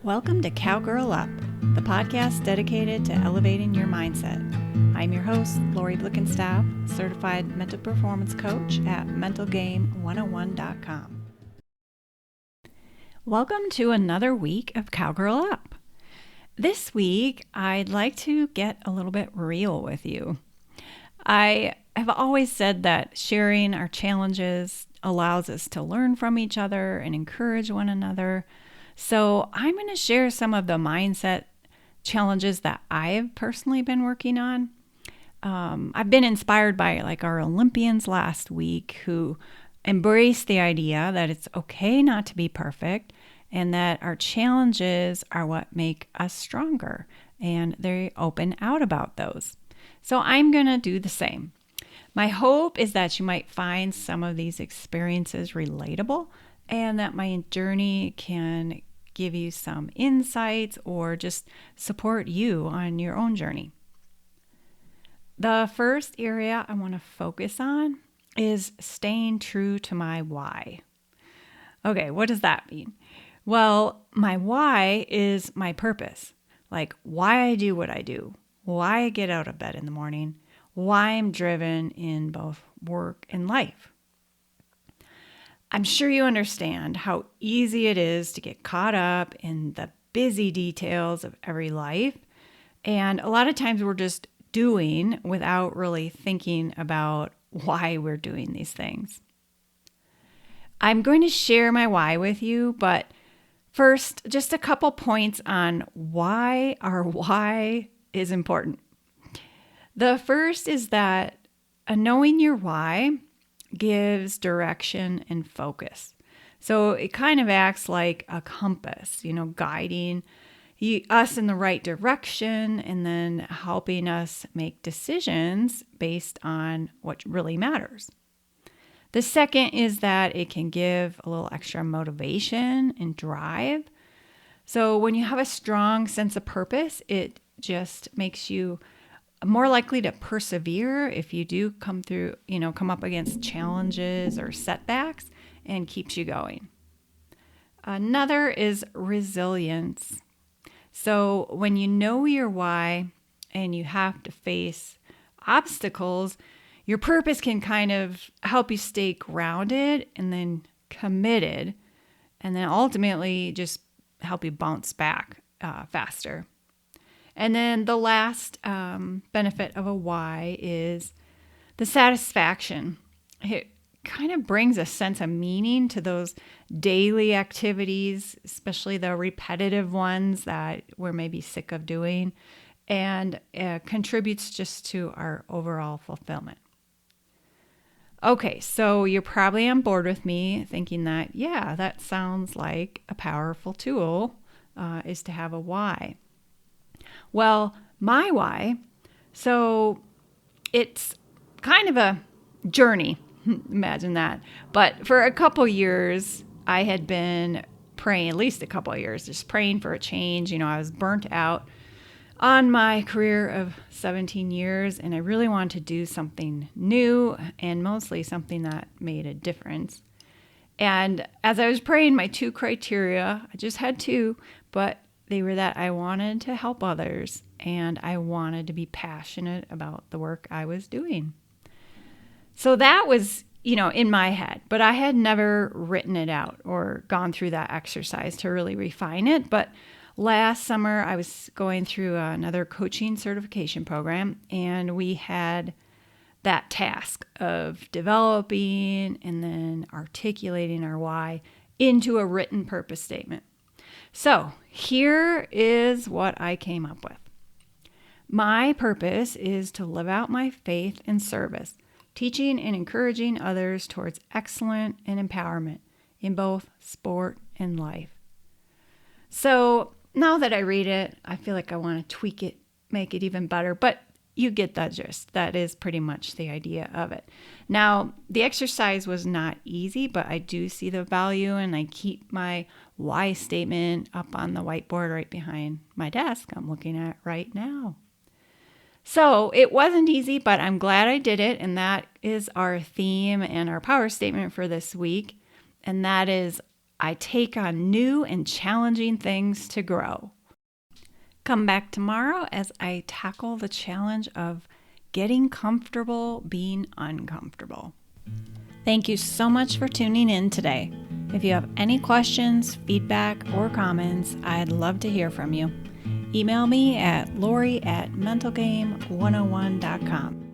Welcome to Cowgirl Up, the podcast dedicated to elevating your mindset. I'm your host, Lori Blickenstaff, certified mental performance coach at mentalgame101.com. Welcome to another week of Cowgirl Up. This week, I'd like to get a little bit real with you. I have always said that sharing our challenges allows us to learn from each other and encourage one another. So I'm going to share some of the mindset challenges that I've personally been working on. I've been inspired by our Olympians last week who embraced the idea that it's okay not to be perfect and that our challenges are what make us stronger, and they open out about those. So I'm going to do the same. My hope is that you might find some of these experiences relatable and that my journey can give you some insights or just support you on your own journey. The first area I want to focus on is staying true to my why. Okay, what does that mean? Well, my why is my purpose, like why I do what I do, why I get out of bed in the morning, why I'm driven in both work and life. I'm sure you understand how easy it is to get caught up in the busy details of every life. And a lot of times we're just doing without really thinking about why we're doing these things. I'm going to share my why with you, but first, just a couple points on why our why is important. The first is that knowing your why gives direction and focus. So it kind of acts like a compass, guiding us in the right direction and then helping us make decisions based on what really matters. The second is that it can give a little extra motivation and drive. So when you have a strong sense of purpose, it just makes you more likely to persevere if you do come up against challenges or setbacks, and keeps you going. Another is resilience. So when you know your why and you have to face obstacles, your purpose can kind of help you stay grounded and then committed, and then ultimately just help you bounce back faster. And then the last benefit of a why is the satisfaction. It kind of brings a sense of meaning to those daily activities, especially the repetitive ones that we're maybe sick of doing, and contributes just to our overall fulfillment. Okay, so you're probably on board with me thinking that, yeah, that sounds like a powerful tool is to have a why. Well, my why, so it's kind of a journey, imagine that. But for a couple years, I had been praying, at least a couple of years, just praying for a change. I was burnt out on my career of 17 years, and I really wanted to do something new and mostly something that made a difference. And as I was praying, my two criteria, I just had two, but they were that I wanted to help others and I wanted to be passionate about the work I was doing. So that was, in my head, but I had never written it out or gone through that exercise to really refine it. But last summer, I was going through another coaching certification program, and we had that task of developing and then articulating our why into a written purpose statement. So here is what I came up with. My purpose is to live out my faith and service, teaching and encouraging others towards excellence and empowerment in both sport and life. So now that I read it, I feel like I want to tweak it, make it even better, but you get that gist. That is pretty much the idea of it. Now, the exercise was not easy, but I do see the value, and I keep my why statement up on the whiteboard right behind my desk I'm looking at right now. So it wasn't easy, but I'm glad I did it, and that is our theme and our power statement for this week, and that is I take on new and challenging things to grow. Come back tomorrow as I tackle the challenge of getting comfortable being uncomfortable. Thank you so much for tuning in today. If you have any questions, feedback, or comments, I'd love to hear from you. Email me at lori@mentalgame101.com.